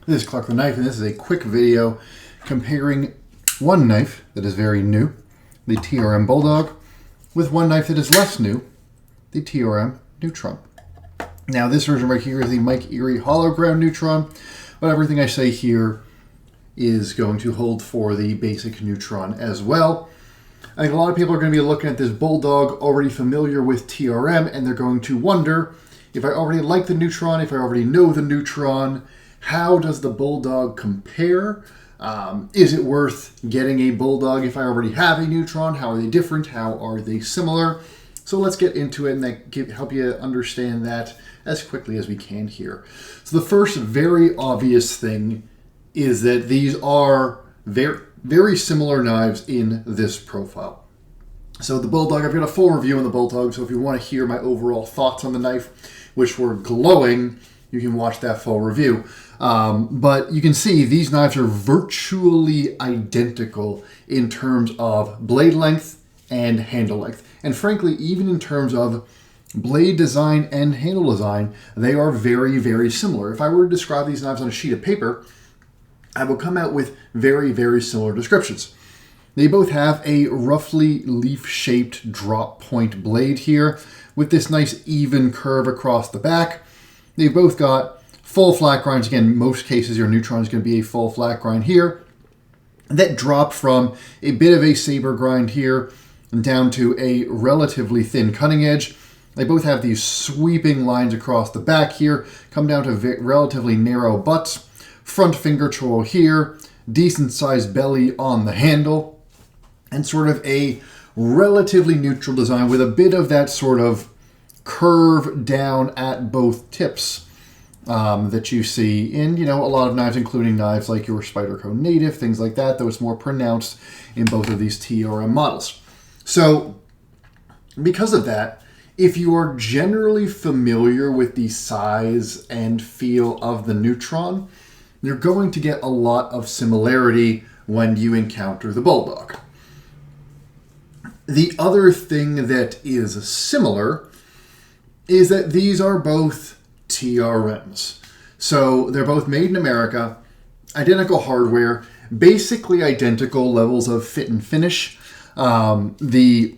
This is Clark the Knife, and this is a quick video comparing one knife that is very new, the TRM Bulldog, with one knife that is less new, the TRM Neutron. Now this version right here is the Mike Erie hollow ground Neutron, but everything I say here is going to hold for the basic Neutron as well. I think a lot of people are going to be looking at this Bulldog already familiar with TRM, and they're going to wonder, if I already like the Neutron, if I already know the Neutron, how does the Bulldog compare? Is it worth getting a Bulldog if I already have a Neutron? How are they different? How are they similar? So let's get into it and help you understand that as quickly as we can here. So the first very obvious thing is that these are very, very similar knives in this profile. So the Bulldog, I've got a full review on the Bulldog, so if you want to hear my overall thoughts on the knife, which were glowing, you can watch that full review. But you can see these knives are virtually identical in terms of blade length and handle length. And frankly, even in terms of blade design and handle design, they are very, very similar. If I were to describe these knives on a sheet of paper, I will come out with very, very similar descriptions. They both have a roughly leaf-shaped drop point blade here with this nice even curve across the back. They've both got full flat grinds. Again, in most cases your Neutron is going to be a full flat grind here that drop from a bit of a saber grind here down to a relatively thin cutting edge. They both have these sweeping lines across the back here, come down to relatively narrow butts, front finger choil here, decent sized belly on the handle, and sort of a relatively neutral design with a bit of that sort of curve down at both tips that you see in, a lot of knives, including knives like your Spyderco Native, things like that, though it's more pronounced in both of these TRM models. So because of that, if you are generally familiar with the size and feel of the Neutron, you're going to get a lot of similarity when you encounter the Bulldog. The other thing that is similar is that these are both TRMs. So they're both made in America, identical hardware, basically identical levels of fit and finish. The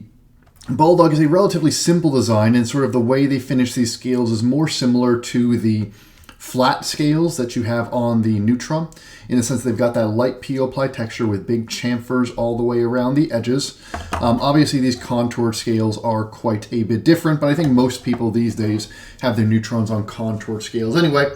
Bulldog is a relatively simple design, and sort of the way they finish these scales is more similar to the flat scales that you have on the Neutron, in the sense they've got that light peel ply texture with big chamfers all the way around the edges. Obviously these contoured scales are quite a bit different, but I think most people these days have their Neutrons on contoured scales anyway.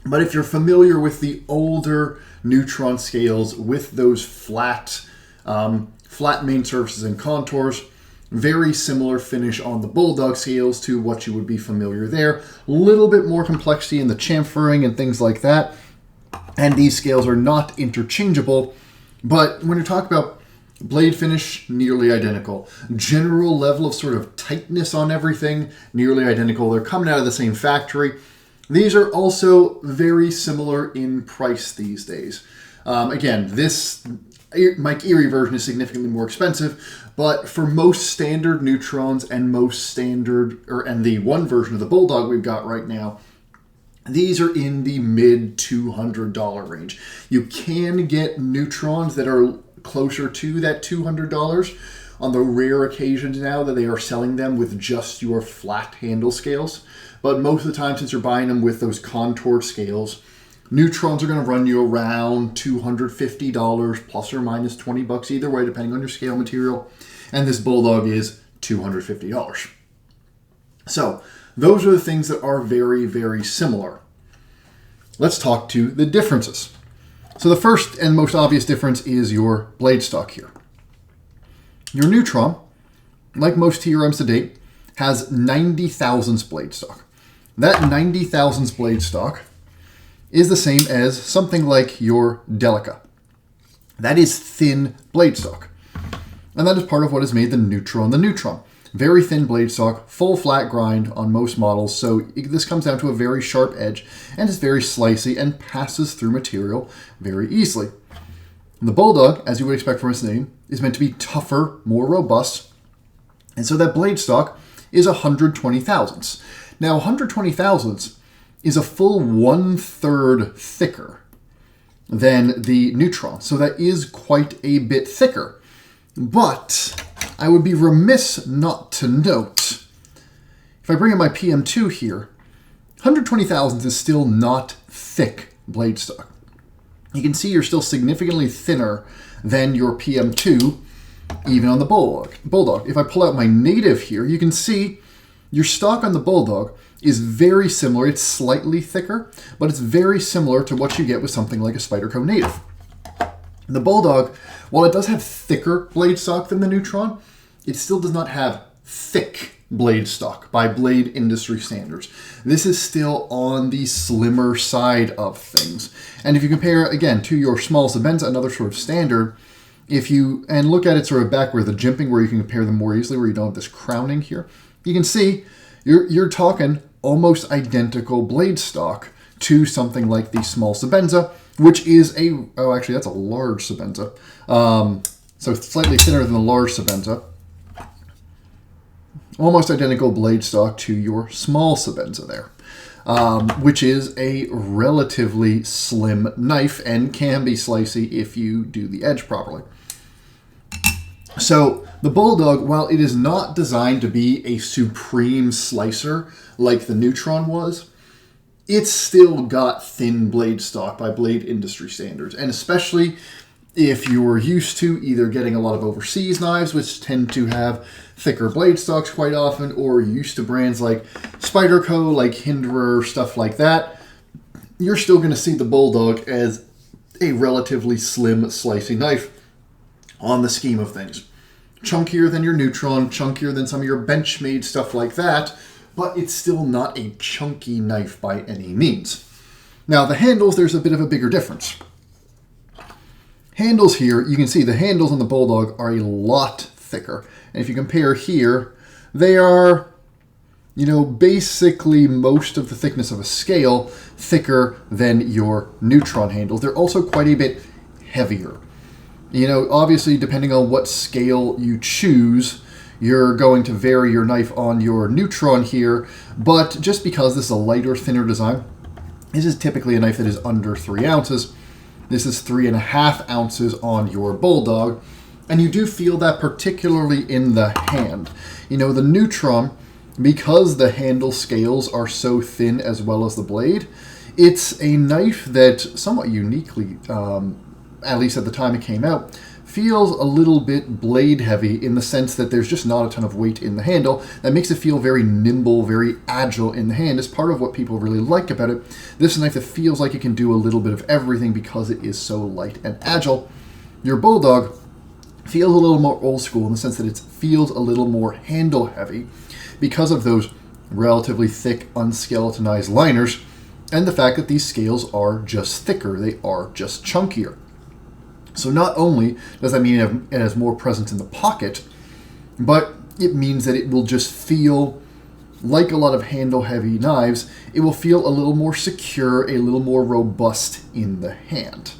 But if you're familiar with the older Neutron scales with those flat main surfaces and contours, very similar finish on the Bulldog scales to what you would be familiar there. A little bit more complexity in the chamfering and things like that. And these scales are not interchangeable. But when you talk about blade finish, nearly identical. General level of sort of tightness on everything, nearly identical. They're coming out of the same factory. These are also very similar in price these days. Again, this Mike Erie version is significantly more expensive, but for most standard Neutrons and and the one version of the Bulldog we've got right now, these are in the mid $200 range. You can get Neutrons that are closer to that $200 on the rare occasions now that they are selling them with just your flat handle scales. But most of the time, since you're buying them with those contoured scales, Neutrons are going to run you around $250 plus or minus 20 bucks either way, depending on your scale material. And this Bulldog is $250. So those are the things that are very, very similar. Let's talk to the differences. So the first and most obvious difference is your blade stock here. Your Neutron, like most TRMs to date, has 90 thousandths blade stock. That 90 thousandths blade stock is the same as something like your Delica. That is thin blade stock. And that is part of what has made the Neutron the Neutron. Very thin blade stock, full flat grind on most models, so this comes down to a very sharp edge and is very slicey and passes through material very easily. The Bulldog, as you would expect from its name, is meant to be tougher, more robust, and so that blade stock is 120 thousandths. Now 120 thousandths is a full 1/3 thicker than the Neutron. So that is quite a bit thicker. But I would be remiss not to note, if I bring in my PM2 here, 120 thousandths is still not thick blade stock. You can see you're still significantly thinner than your PM2, even on the Bulldog. If I pull out my native here, you can see your stock on the Bulldog is very similar. It's slightly thicker, but it's very similar to what you get with something like a Spyderco native. The Bulldog, while it does have thicker blade stock than the Neutron, it still does not have thick blade stock by blade industry standards. This is still on the slimmer side of things. And if you compare, again, to your small Sebenza, another sort of standard, and look at it sort of back where the jimping, where you can compare them more easily, where you don't have this crowning here, you can see you're talking almost identical blade stock to something like the small Sebenza, which is actually that's a large Sebenza. So slightly thinner than the large Sebenza. Almost identical blade stock to your small Sebenza there, which is a relatively slim knife and can be slicey if you do the edge properly. So the Bulldog, while it is not designed to be a supreme slicer like the Neutron was, it's still got thin blade stock by blade industry standards. And especially if you're used to either getting a lot of overseas knives, which tend to have thicker blade stocks quite often, or used to brands like Spyderco, like Hinderer, stuff like that, you're still going to see the Bulldog as a relatively slim, slicey knife on the scheme of things. Chunkier than your Neutron, chunkier than some of your Benchmade, stuff like that, but it's still not a chunky knife by any means. Now, the handles, there's a bit of a bigger difference. Handles here, you can see the handles on the Bulldog are a lot thicker. And if you compare here, they are, basically most of the thickness of a scale thicker than your Neutron handles. They're also quite a bit heavier. Obviously, depending on what scale you choose, you're going to vary your knife on your Neutron here. But just because this is a lighter, thinner design, this is typically a knife that is under 3 ounces. This is 3.5 ounces on your Bulldog. And you do feel that particularly in the hand. The Neutron, because the handle scales are so thin as well as the blade, it's a knife that somewhat uniquely, at least at the time it came out, feels a little bit blade heavy in the sense that there's just not a ton of weight in the handle. That makes it feel very nimble, very agile in the hand. Is part of what people really like about it. This is a knife that feels like it can do a little bit of everything because it is so light and agile. Your Bulldog feels a little more old school in the sense that it feels a little more handle heavy because of those relatively thick, unskeletonized liners and the fact that these scales are just thicker. They are just chunkier. So not only does that mean it has more presence in the pocket, but it means that it will just feel like a lot of handle-heavy knives. It will feel a little more secure, a little more robust in the hand.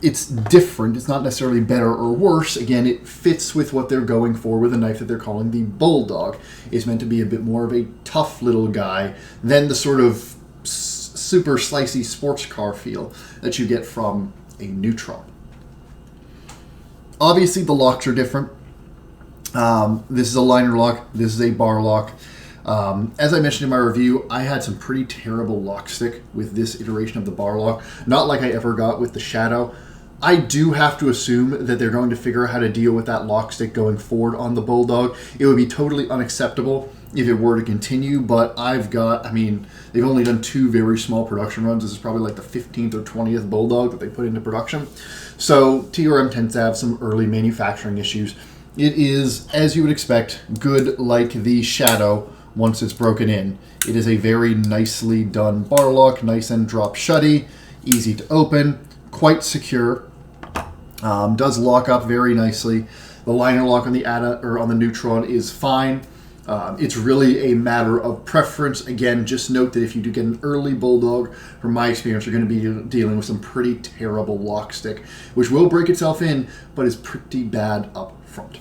It's different. It's not necessarily better or worse. Again, it fits with what they're going for with a knife that they're calling the Bulldog. It's meant to be a bit more of a tough little guy than the sort of super slicey sports car feel that you get from a Neutron. Obviously, the locks are different. This is a liner lock. This is a bar lock. As I mentioned in my review, I had some pretty terrible lock stick with this iteration of the bar lock. Not like I ever got with the Shadow. I do have to assume that they're going to figure out how to deal with that lock stick going forward on the Bulldog. It would be totally unacceptable if it were to continue, but they've only done 2 very small production runs. This is probably like the 15th or 20th Bulldog that they put into production. So TRM tends to have some early manufacturing issues. It is, as you would expect, good like the Shadow once it's broken in. It is a very nicely done bar lock, nice and drop shutty, easy to open, quite secure, does lock up very nicely. The liner lock on the Neutron is fine. It's really a matter of preference. Again, just note that if you do get an early Bulldog, from my experience, you're going to be dealing with some pretty terrible lock stick, which will break itself in, but is pretty bad up front.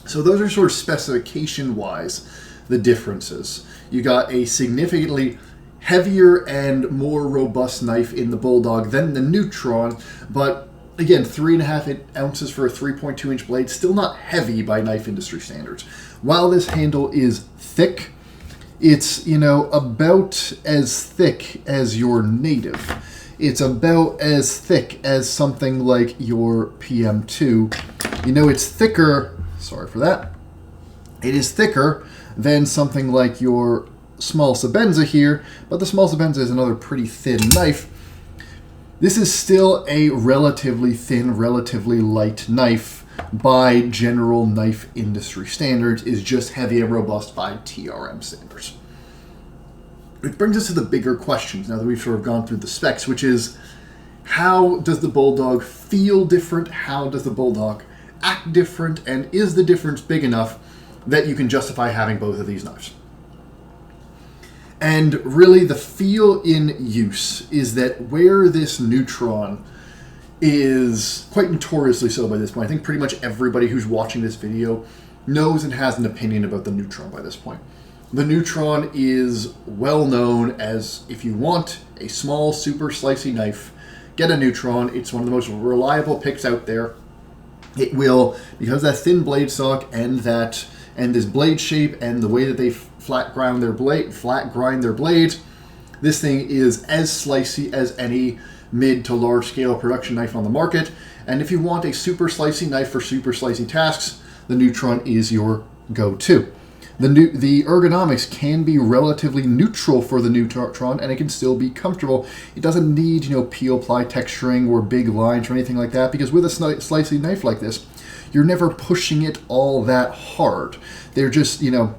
So those are sort of specification-wise the differences. You got a significantly heavier and more robust knife in the Bulldog than the Neutron, but again, 3.5 ounces for a 3.2 inch blade, still not heavy by knife industry standards. While this handle is thick, it's, about as thick as your native. It's about as thick as something like your PM2. It's thicker, sorry for that, it is thicker than something like your small Sebenza here, but the small Sebenza is another pretty thin knife. This is still a relatively thin, relatively light knife by general knife industry standards, is just heavy and robust by TRM standards. It brings us to the bigger questions now that we've sort of gone through the specs, which is, how does the Bulldog feel different? How does the Bulldog act different? And is the difference big enough that you can justify having both of these knives? And really, the feel in use is that where this Neutron is quite notoriously so by this point, I think pretty much everybody who's watching this video knows and has an opinion about the Neutron by this point. The Neutron is well known as, if you want a small, super slicey knife, get a Neutron. It's one of the most reliable picks out there. It will, because that thin blade stock and this blade shape and the way that they flat grind their blades, this thing is as slicey as any mid to large scale production knife on the market. And if you want a super slicey knife for super slicey tasks, the Neutron is your go-to. The ergonomics can be relatively neutral for the Neutron, and it can still be comfortable. It doesn't need, peel ply texturing or big lines or anything like that, because with a slicey knife like this, you're never pushing it all that hard. They're just, you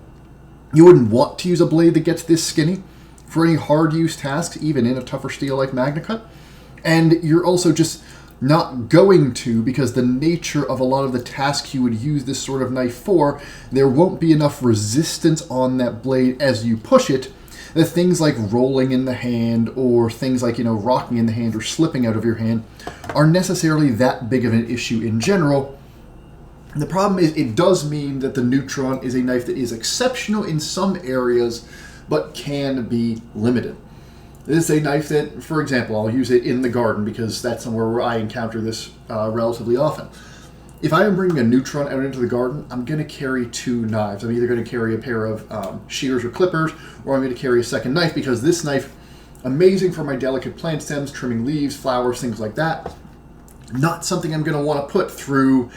wouldn't want to use a blade that gets this skinny for any hard use tasks, even in a tougher steel like MagnaCut. And you're also just not going to, because the nature of a lot of the tasks you would use this sort of knife for, there won't be enough resistance on that blade as you push it, that things like rolling in the hand or things like, rocking in the hand or slipping out of your hand are necessarily that big of an issue in general. The problem is, it does mean that the Neutron is a knife that is exceptional in some areas, but can be limited. This is a knife that, for example, I'll use it in the garden because that's somewhere where I encounter this relatively often. If I am bringing a Neutron out into the garden, I'm going to carry two knives. I'm either going to carry a pair of shears or clippers, or I'm going to carry a second knife, because this knife, amazing for my delicate plant stems, trimming leaves, flowers, things like that. Not something I'm going to want to put through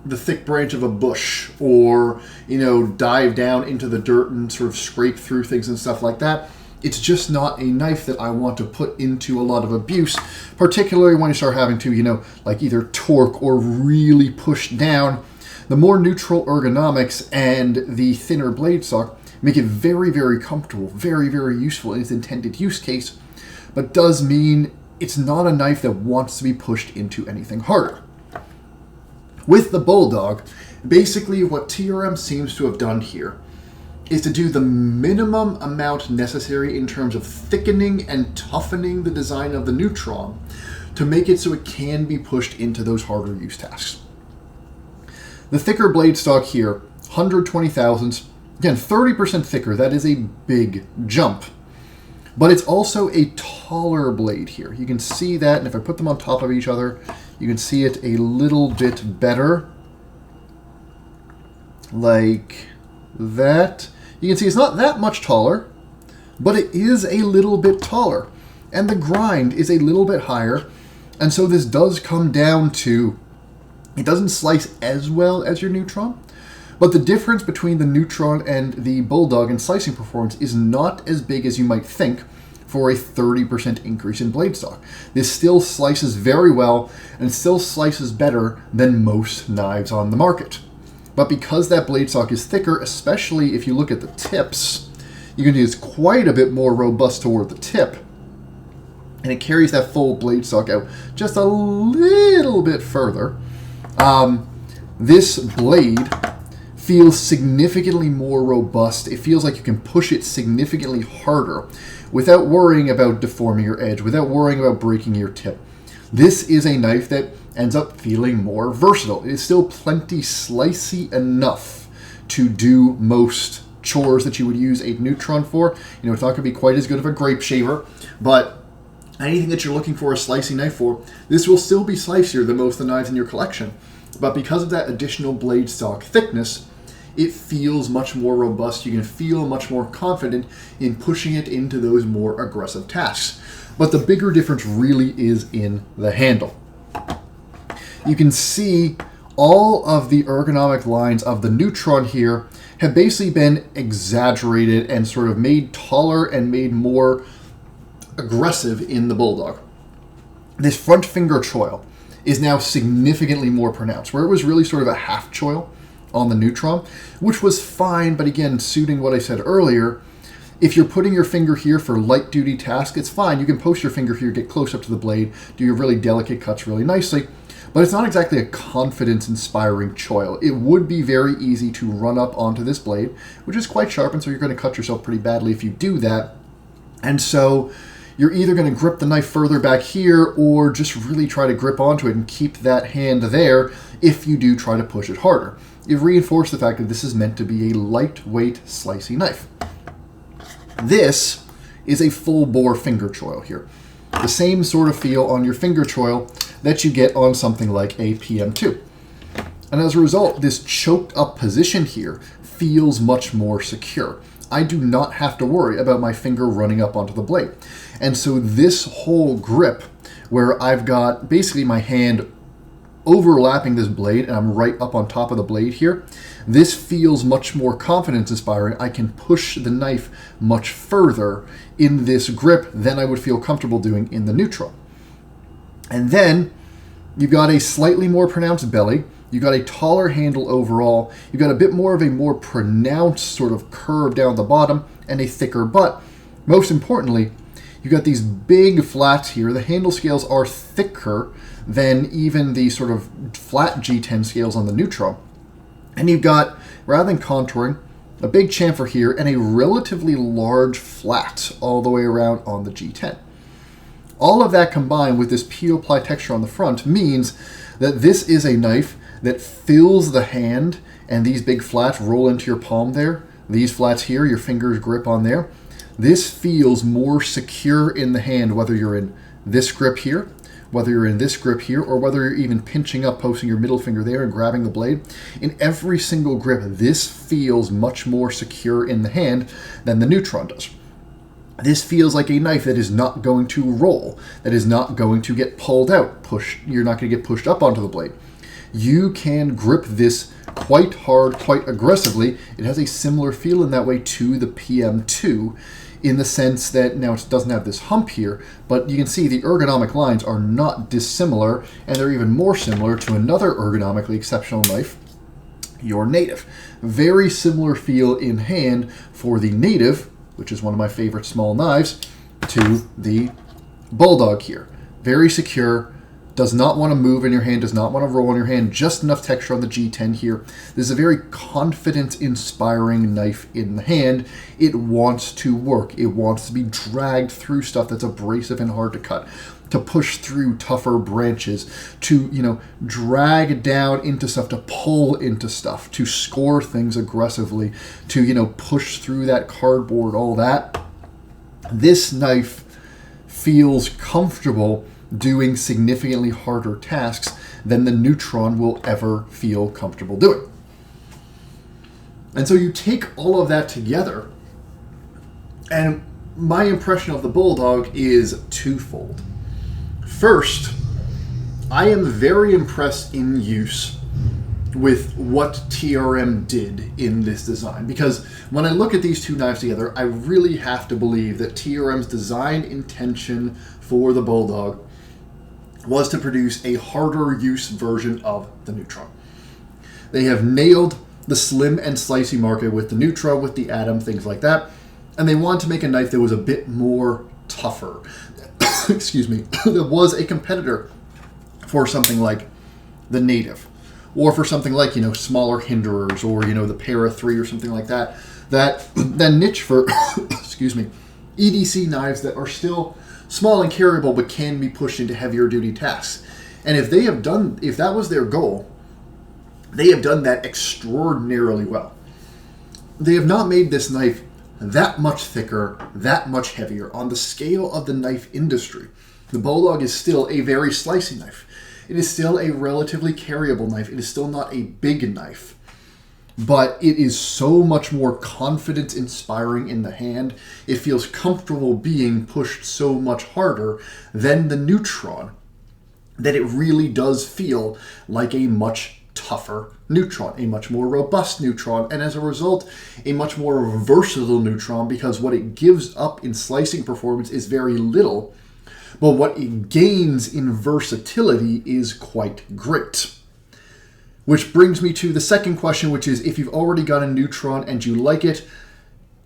the thick branch of a bush, or, dive down into the dirt and sort of scrape through things and stuff like that. It's just not a knife that I want to put into a lot of abuse, particularly when you start having to, like either torque or really push down. The more neutral ergonomics and the thinner blade stock make it very, very comfortable, very, very useful in its intended use case, but does mean it's not a knife that wants to be pushed into anything harder. With the Bulldog, basically what TRM seems to have done here is to do the minimum amount necessary in terms of thickening and toughening the design of the Neutron to make it so it can be pushed into those harder use tasks. The thicker blade stock here, 120 thousandths, again 30% thicker, that is a big jump. But it's also a taller blade here. You can see that, and if I put them on top of each other, you can see it a little bit better. Like that. You can see it's not that much taller, but it is a little bit taller. And the grind is a little bit higher. And so this does come down to, it doesn't slice as well as your Neutron, but the difference between the Neutron and the Bulldog in slicing performance is not as big as you might think for a 30% increase in blade stock. This still slices very well and still slices better than most knives on the market. But because that blade stock is thicker, especially if you look at the tips, you can see it's quite a bit more robust toward the tip. And it carries that full blade stock out just a little bit further. This blade feels significantly more robust. It feels like you can push it significantly harder without worrying about deforming your edge, without worrying about breaking your tip. This is a knife that ends up feeling more versatile. It is still plenty slicey enough to do most chores that you would use a Neutron for. You know, it's not going to be quite as good of a grape shaver, but anything that you're looking for a slicing knife for, this will still be slicier than most of the knives in your collection. But because of that additional blade stock thickness, it feels much more robust. You can feel much more confident in pushing it into those more aggressive tasks. But the bigger difference really is in the handle. You can see all of the ergonomic lines of the Neutron here have basically been exaggerated and sort of made taller and made more aggressive in the Bulldog. This front finger choil is now significantly more pronounced, where it was really sort of a half choil on the Neutron, which was fine, but again, suiting what I said earlier, if you're putting your finger here for light duty tasks, it's fine. You can post your finger here, get close up to the blade, do your really delicate cuts really nicely, but it's not exactly a confidence-inspiring choil. It would be very easy to run up onto this blade, which is quite sharp, and so you're going to cut yourself pretty badly if you do that. And so you're either going to grip the knife further back here or just really try to grip onto it and keep that hand there if you do try to push it harder. You've reinforced the fact that this is meant to be a lightweight slicing knife. This is a full bore finger choil here. The same sort of feel on your finger choil that you get on something like a PM2. And as a result, this choked up position here feels much more secure. I do not have to worry about my finger running up onto the blade. And so this whole grip, where I've got basically my hand overlapping this blade and I'm right up on top of the blade here, this feels much more confidence inspiring. I can push the knife much further in this grip than I would feel comfortable doing in the Neutron. And then you've got a slightly more pronounced belly. You've got a taller handle overall. You've got a bit more of a more pronounced sort of curve down the bottom and a thicker butt. Most importantly, you've got these big flats here. The handle scales are thicker than even the sort of flat G10 scales on the Neutron. And you've got, rather than contouring, a big chamfer here and a relatively large flat all the way around on the G10. All of that combined with this peel-ply texture on the front means that this is a knife that fills the hand, and these big flats roll into your palm there. These flats here, your fingers grip on there. This feels more secure in the hand, whether you're in this grip here, whether you're in this grip here, or whether you're even pinching up, posting your middle finger there and grabbing the blade. In every single grip, this feels much more secure in the hand than the Neutron does. This feels like a knife that is not going to roll, that is not going to get pulled out, you're not going to get pushed up onto the blade. You can grip this quite hard, quite aggressively. It has a similar feel in that way to the PM2 in the sense that, now it doesn't have this hump here, but you can see the ergonomic lines are not dissimilar, and they're even more similar to another ergonomically exceptional knife, your Native. Very similar feel in hand for the Native, which is one of my favorite small knives, to the Bulldog here. Very secure, does not want to move in your hand, does not want to roll in your hand, just enough texture on the G10 here. This is a very confidence-inspiring knife in the hand. It wants to work. It wants to be dragged through stuff that's abrasive and hard to cut, to push through tougher branches, to, drag down into stuff, to pull into stuff, to score things aggressively, to, push through that cardboard, all that. This knife feels comfortable doing significantly harder tasks than the Neutron will ever feel comfortable doing. And so you take all of that together, and my impression of the Bulldog is twofold. First, I am very impressed in use with what TRM did in this design, because when I look at these two knives together, I really have to believe that TRM's design intention for the Bulldog was to produce a harder use version of the Neutron. They have nailed the slim and slicey market with the Neutron, with the Atom, things like that, and they wanted to make a knife that was a bit more tougher. Excuse me, that was a competitor for something like the Native, or for something like, smaller Hinderers, or, the Para 3 or something like that. That niche for, excuse me, EDC knives that are still small and carryable but can be pushed into heavier duty tasks. And if that was their goal, they have done that extraordinarily well. they have not made this knife that much thicker, that much heavier. On the scale of the knife industry, the Bulldog is still a very slicey knife. It is still a relatively carryable knife. It is still not a big knife, but it is so much more confidence-inspiring in the hand. It feels comfortable being pushed so much harder than the Neutron, that it really does feel like a much tougher Neutron, a much more robust Neutron, and as a result, a much more versatile Neutron, because what it gives up in slicing performance is very little, but what it gains in versatility is quite great. Which brings me to the second question, which is, if you've already got a Neutron and you like it,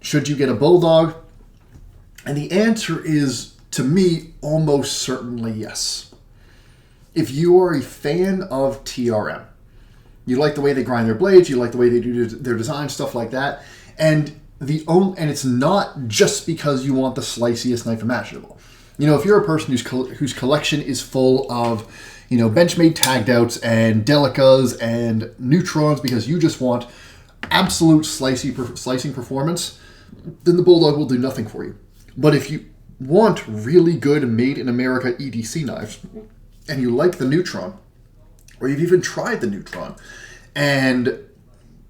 should you get a Bulldog? And the answer is, to me, almost certainly yes. If you are a fan of TRM, you like the way they grind their blades, you like the way they do their design, stuff like that, and it's not just because you want the sliciest knife imaginable. You know, if you're a person whose collection is full of, you know, Benchmade tagged outs and Delicas and Neutrons because you just want absolute slicing performance, then the Bulldog will do nothing for you. But if you want really good made in America EDC knives, and you like the Neutron, or you've even tried the Neutron, and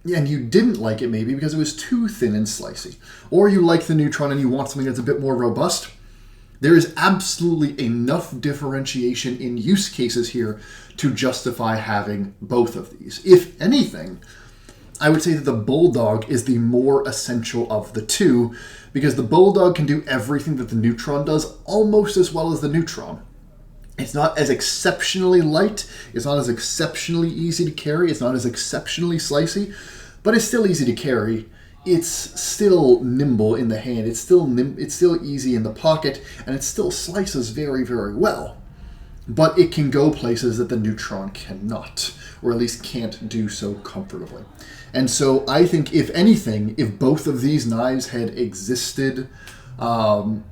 you didn't like it maybe because it was too thin and slicey, or you like the Neutron and you want something that's a bit more robust, there is absolutely enough differentiation in use cases here to justify having both of these. If anything, I would say that the Bulldog is the more essential of the two, because the Bulldog can do everything that the Neutron does almost as well as the Neutron. It's not as exceptionally light, it's not as exceptionally easy to carry, it's not as exceptionally slicey, but it's still easy to carry. It's still nimble in the hand, it's still easy in the pocket, and it still slices very, very well. But it can go places that the Neutron cannot, or at least can't do so comfortably. And so I think, if anything, if both of these knives had existed, had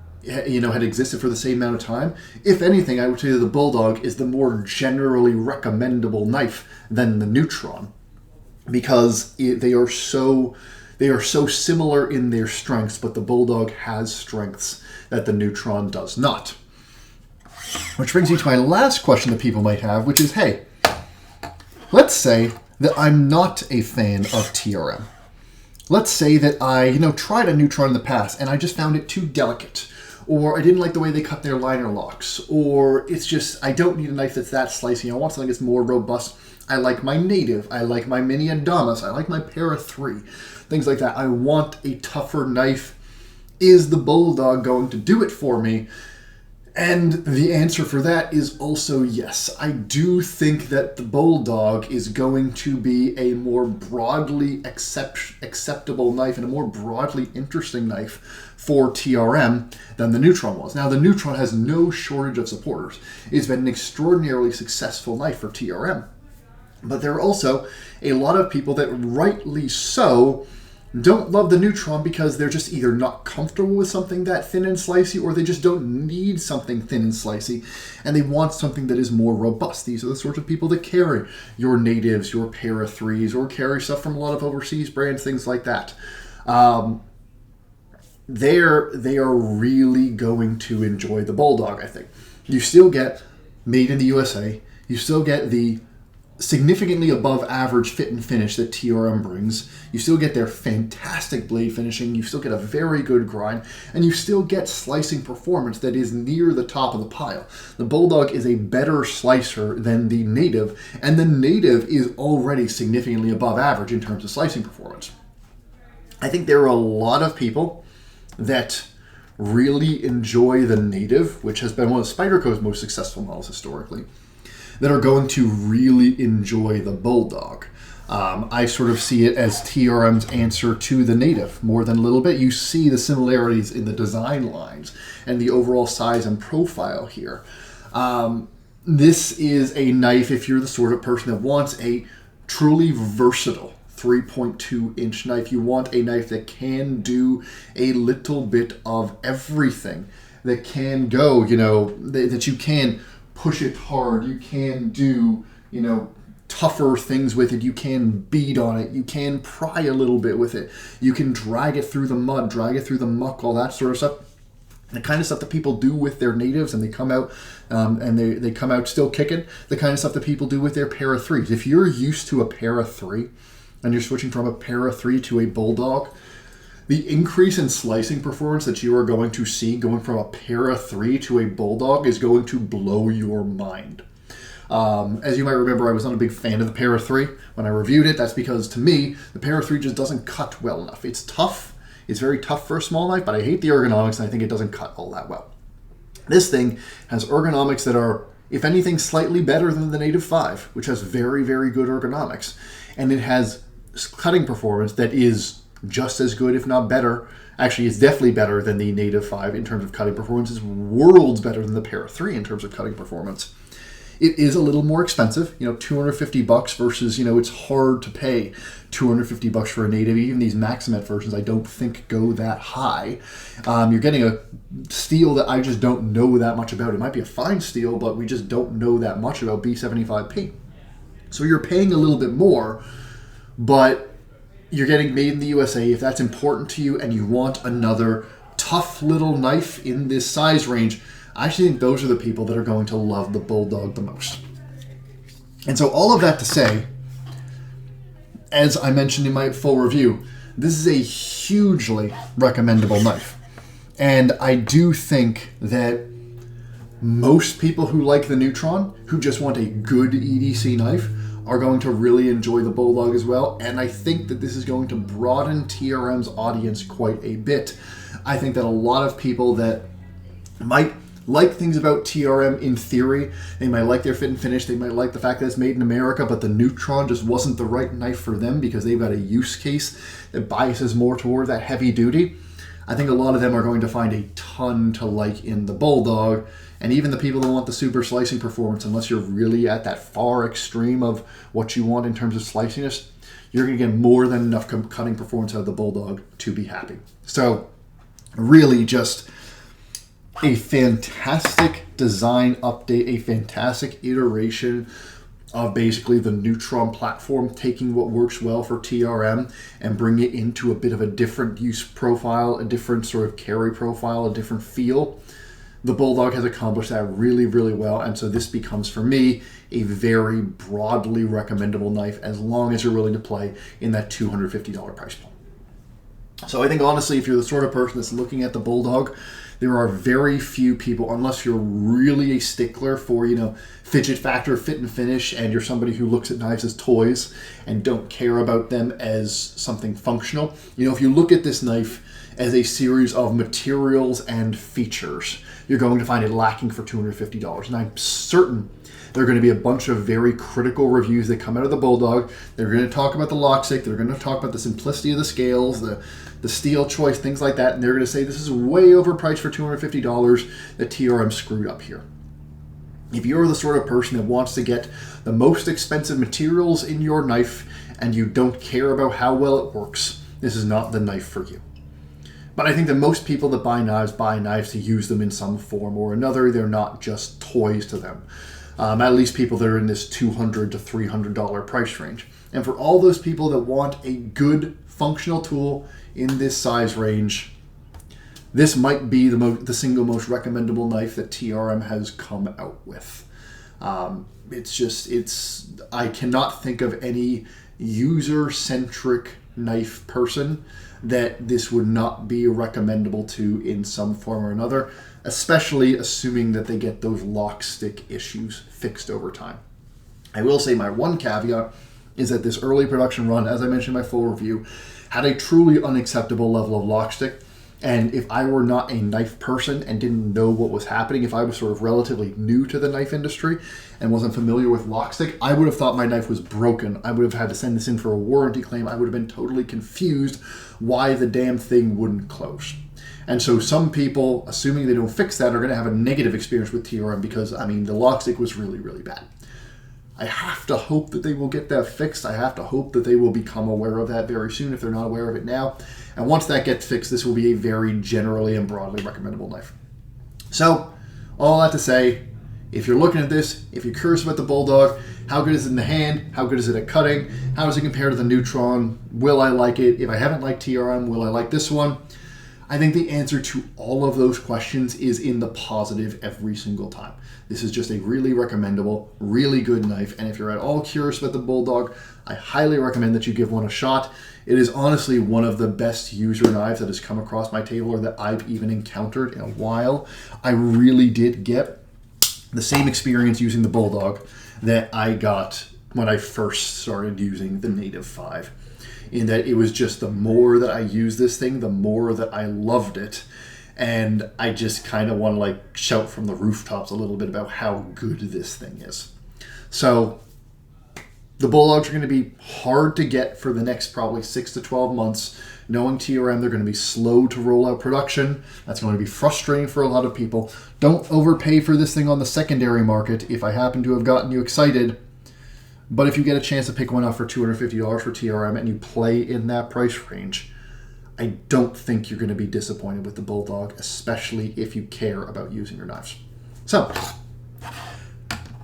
existed for the same amount of time, if anything, I would say that the Bulldog is the more generally recommendable knife than the Neutron, because they are so similar in their strengths, but the Bulldog has strengths that the Neutron does not. Which brings me to my last question that people might have, which is, hey, let's say that I'm not a fan of TRM. Let's say that I, tried a Neutron in the past and I just found it too delicate, or I didn't like the way they cut their liner locks, or it's just, I don't need a knife that's that slicey. I want something that's more robust. I like my Native. I like my Mini Adamas. I like my Para 3. Things like that. I want a tougher knife. Is the Bulldog going to do it for me? And the answer for that is also yes. I do think that the Bulldog is going to be a more broadly acceptable knife and a more broadly interesting knife for TRM than the Neutron was. Now, the Neutron has no shortage of supporters. It's been an extraordinarily successful knife for TRM. But there are also a lot of people that, rightly so, don't love the Neutron because they're just either not comfortable with something that thin and slicey, or they just don't need something thin and slicey, and they want something that is more robust. These are the sorts of people that carry your Natives, your Para 3s, or carry stuff from a lot of overseas brands, things like that. They are really going to enjoy the Bulldog, I think. You still get made in the USA. You still get the significantly above average fit and finish that TRM brings. You still get their fantastic blade finishing, you still get a very good grind, and you still get slicing performance that is near the top of the pile. The Bulldog is a better slicer than the Native, and the Native is already significantly above average in terms of slicing performance. I think there are a lot of people that really enjoy the Native, which has been one of Spyderco's most successful models historically, that are going to really enjoy the Bulldog. I sort of see it as TRM's answer to the Native more than a little bit. You see the similarities in the design lines and the overall size and profile here. This is a knife, if you're the sort of person that wants a truly versatile 3.2-inch knife, you want a knife that can do a little bit of everything, that can go, that you can push it hard, you can do, tougher things with it. You can beat on it. You can pry a little bit with it. You can drag it through the mud, drag it through the muck, all that sort of stuff. The kind of stuff that people do with their natives, and they come out and they come out still kicking. The kind of stuff that people do with their para 3s. If you're used to a para 3 and you're switching from a para 3 to a Bulldog, the increase in slicing performance that you are going to see going from a para 3 to a Bulldog is going to blow your mind. As you might remember, I was not a big fan of the para 3 when I reviewed it. That's because, to me, the para 3 just doesn't cut well enough. It's tough. It's very tough for a small knife, but I hate the ergonomics, and I think it doesn't cut all that well. This thing has ergonomics that are, if anything, slightly better than the Native 5, which has very, very good ergonomics. And it has cutting performance that is just as good, if not better. Actually, it's definitely better than the Native 5 in terms of cutting performance. It's worlds better than the para 3 in terms of cutting performance. It is a little more expensive, $250 versus, it's hard to pay $250 for a Native. Even these Maximet versions, I don't think go that high. You're getting a steel that I just don't know that much about. It might be a fine steel, but we just don't know that much about B75P. So you're paying a little bit more, but you're getting made in the USA. If that's important to you and you want another tough little knife in this size range, I actually think those are the people that are going to love the Bulldog the most. And so all of that to say, as I mentioned in my full review, this is a hugely recommendable knife. And I do think that most people who like the Neutron, who just want a good EDC knife, are going to really enjoy the Bulldog as well. And I think that this is going to broaden TRM's audience quite a bit. I think that a lot of people that might like things about TRM in theory, they might like their fit and finish, they might like the fact that it's made in America, but the Neutron just wasn't the right knife for them because they've got a use case that biases more toward that heavy duty. I think a lot of them are going to find a ton to like in the Bulldog, and even the people that want the super slicing performance, unless you're really at that far extreme of what you want in terms of sliciness, you're going to get more than enough cutting performance out of the Bulldog to be happy. So really just a fantastic design update, a fantastic iteration of basically the Neutron platform, taking what works well for TRM and bring it into a bit of a different use profile, a different sort of carry profile, a different feel. The Bulldog has accomplished that really, really well, and so this becomes, for me, a very broadly recommendable knife as long as you're willing to play in that $250 price point. So I think, honestly, if you're the sort of person that's looking at the Bulldog, there are very few people, unless you're really a stickler for, fidget factor, fit and finish, and you're somebody who looks at knives as toys and don't care about them as something functional. If you look at this knife as a series of materials and features, you're going to find it lacking for $250. And I'm certain there are going to be a bunch of very critical reviews that come out of the Bulldog. They're going to talk about the lock stick. They're going to talk about the simplicity of the scales, the steel choice, things like that. And they're going to say this is way overpriced for $250, that TRM screwed up here. If you're the sort of person that wants to get the most expensive materials in your knife and you don't care about how well it works, this is not the knife for you. But I think that most people that buy knives to use them in some form or another. They're not just toys to them. At least people that are in this $200 to $300 price range. And for all those people that want a good functional tool in this size range, this might be the single most recommendable knife that TRM has come out with. I cannot think of any user-centric knife person that this would not be recommendable to in some form or another, especially assuming that they get those lock stick issues fixed over time. I will say my one caveat is that this early production run, as I mentioned in my full review, had a truly unacceptable level of lock stick. And if I were not a knife person and didn't know what was happening, if I was sort of relatively new to the knife industry and wasn't familiar with lock stick, I would have thought my knife was broken. I would have had to send this in for a warranty claim. I would have been totally confused why the damn thing wouldn't close. And so some people, assuming they don't fix that, are going to have a negative experience with TRM because, the lock stick was really, really bad. I have to hope that they will get that fixed. I have to hope that they will become aware of that very soon if they're not aware of it now. And once that gets fixed, this will be a very generally and broadly recommendable knife. So, all that to say, If you're looking at this, if you're curious about the Bulldog, how good is it in the hand? How good is it at cutting? How does it compare to the Neutron? Will I like it? If I haven't liked TRM, will I like this one? I think the answer to all of those questions is in the positive every single time. This is just a really recommendable, really good knife. And if you're at all curious about the Bulldog, I highly recommend that you give one a shot. It is honestly one of the best user knives that has come across my table or that I've even encountered in a while. I really did get the same experience using the Bulldog that I got when I first started using the Native 5. In that it was just the more that I used this thing, the more that I loved it. And I just kind of want to like shout from the rooftops a little bit about how good this thing is. So the Bulldogs are going to be hard to get for the next probably 6 to 12 months. Knowing TRM, they're going to be slow to roll out production. That's going to be frustrating for a lot of people. Don't overpay for this thing on the secondary market. If I happen to have gotten you excited, but if you get a chance to pick one up for $250 for TRM and you play in that price range, I don't think you're going to be disappointed with the Bulldog, especially if you care about using your knives. So,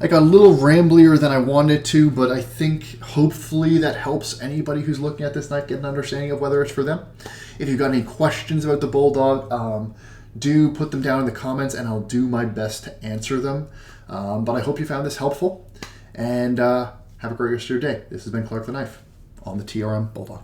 I got a little ramblier than I wanted to, but I think hopefully that helps anybody who's looking at this knife get an understanding of whether it's for them. If you've got any questions about the Bulldog, do put them down in the comments and I'll do my best to answer them. But I hope you found this helpful, and have a great rest of your day. This has been Clark the Knife on the TRM Bulldog.